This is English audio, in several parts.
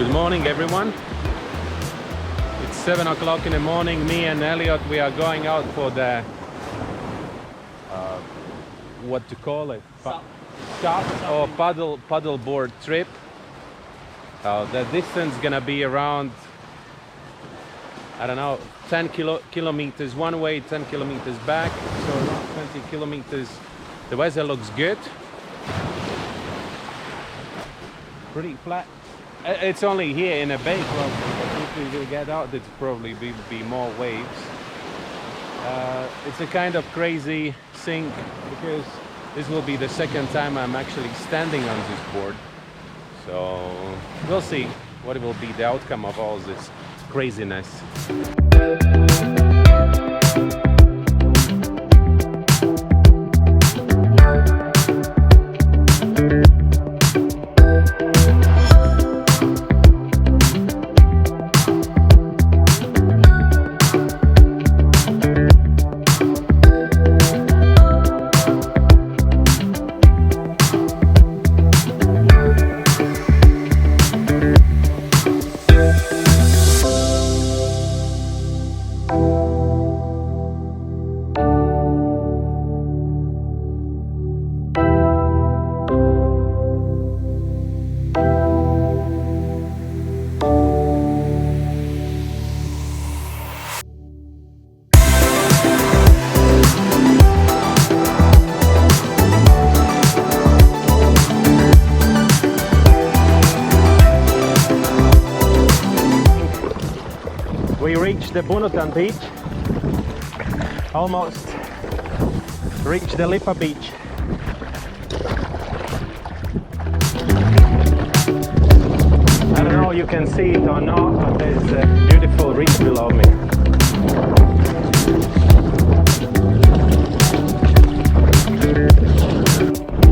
Good morning, everyone. It's 7 o'clock in the morning. Me and Elliot, we are going out for the what to call it? SUP or paddle board trip. The distance gonna be around, I don't know, 10 kilometers one way, 10 kilometers back, so around 20 kilometers. The weather looks good. Pretty flat. It's only here in a bay club, but if we will get out, it's probably be more waves. It's a kind of crazy thing because this will be the second time I'm actually standing on this board. So we'll see what will be the outcome of all this craziness. We reached the Bunutan beach, almost reached the Lipa beach. I don't know if you can see it or not, but there's a beautiful reef below me.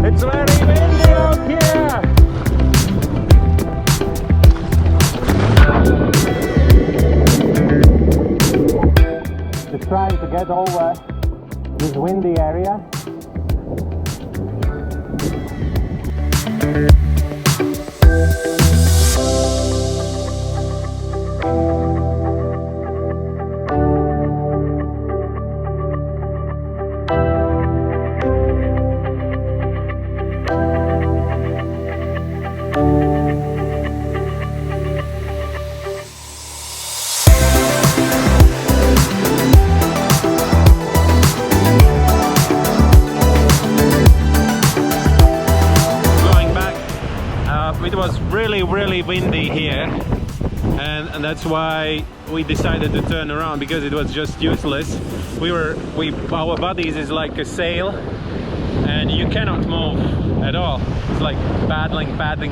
It's very windy out here! Just trying to get over this windy area. It was really windy here, and that's why we decided to turn around, because it was just useless. Our bodies is like a sail, and you cannot move at all. It's like paddling. Finally,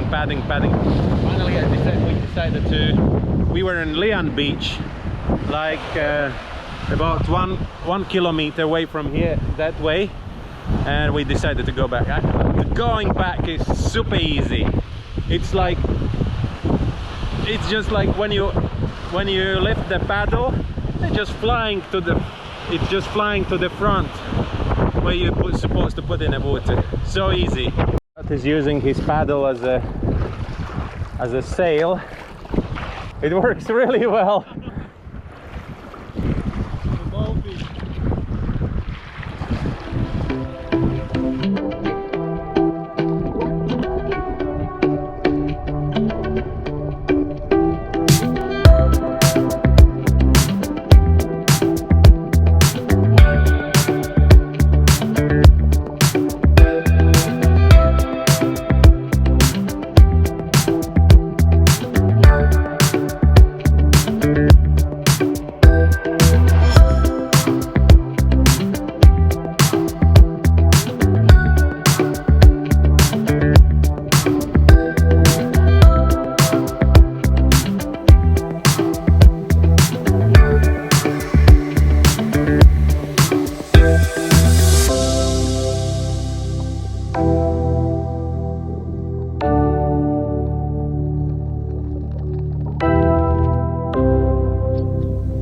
we were in Lian Beach, like about one kilometer away from here that way, and we decided to go back. Going back is super easy. It's just like when you lift the paddle, it's just flying to the front where you're supposed to put in the water. So easy. That is using his paddle as a sail. It works really well.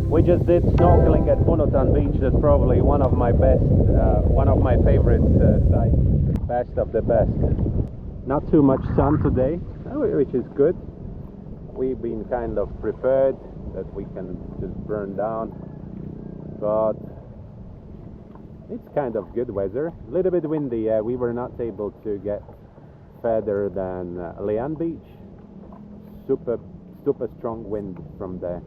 We just did snorkeling at Bunutan Beach. That's probably one of my favorite sites. Best of the best. Not too much sun today, which is good. we've been kind of prepared that we can just burn down, but it's kind of good weather. A little bit windy. We were not able to get further than Leon Beach. Super strong wind from there.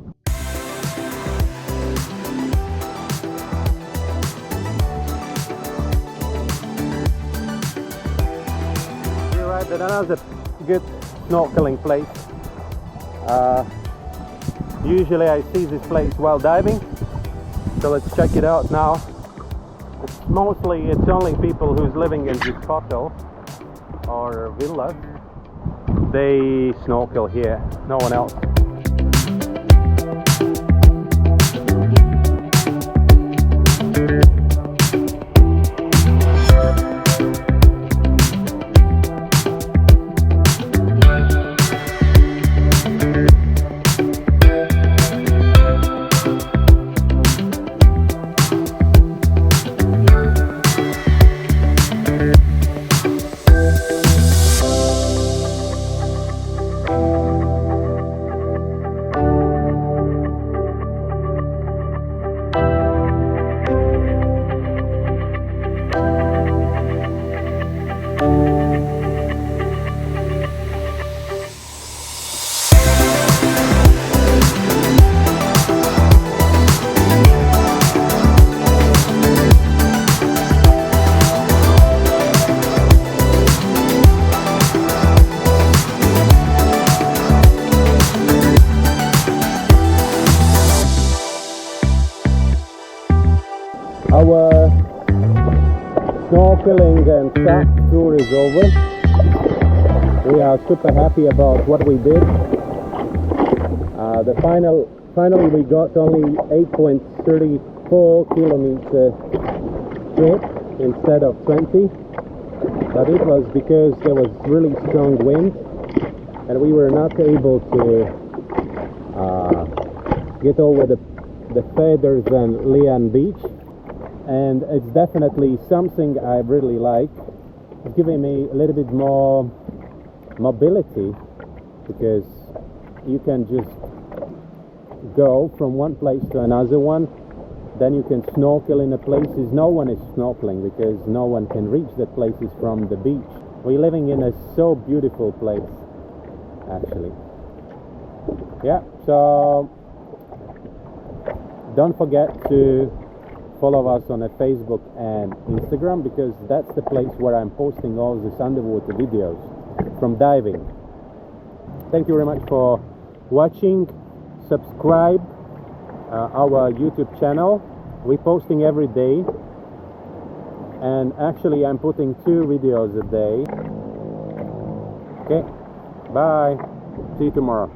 We arrived at another good snorkeling place. Usually I see this place while diving, so let's check it out now. It's only people who's living in this hotel or villas. They snorkel here, no one else. Our snorkeling and SAP tour is over. We are super happy about what we did. Finally we got only 8.34 kilometer trip instead of 20, but it was because there was really strong wind and we were not able to get over the feathers and Leon Beach. And it's definitely something I really like. It's giving me a little bit more mobility because you can just go from one place to another one. Then you can snorkel in the places no one is snorkeling because no one can reach the places from the beach. We're living in a so beautiful place, actually. Yeah, so don't forget to follow us on Facebook and Instagram because that's the place where I'm posting all these underwater videos from diving. Thank you very much for watching. Subscribe our YouTube channel. We're posting every day, and actually I'm putting 2 videos a day. Okay, bye. See you tomorrow.